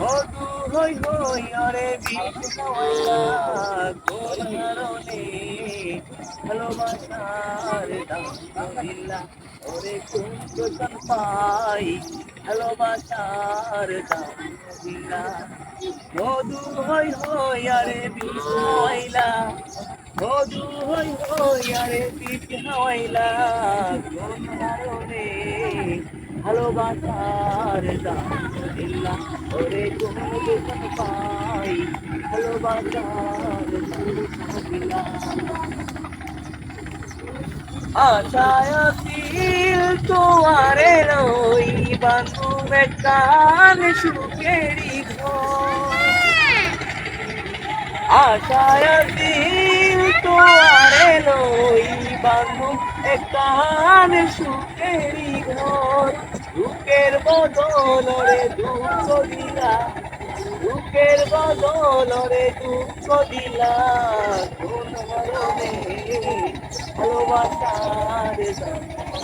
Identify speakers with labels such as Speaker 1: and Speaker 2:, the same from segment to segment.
Speaker 1: মধু হই হই আরে বিষ খাওয়াইলা কোন কারণে ভালোবাসার দাম দিলা ওরে কোন দোষণ পাই ভালোবাসার দাম দিলা মধু হই হই আরে বিষ খাওয়াইলা মধু হই হই আরে বিষ খাওয়াইলা কোন কারণে ভালোবাসার দাম দিলা ওরে কোন দোষণ পাই ভালোবাসার দাম দিলা আশায় দিল তোমারে রই বান্ধব কান সুখেরি ঘর আশায় দিল তোমারে লই বান্ধব কান সুখেরি ঘর দুঃখের বদলরে দুঃখ দিলা দুঃখের বদলরে দুঃখ দিলা কোন মরণে ভালোবাসার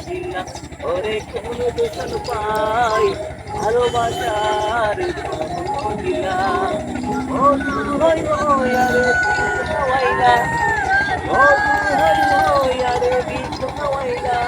Speaker 1: দিলা ওরে কোন দোষণ পাই ভালোবাসার দিলা ও হই হই আরে বিষ খাওয়াইলা ও হই হই আরে বিষ খাওয়াইলা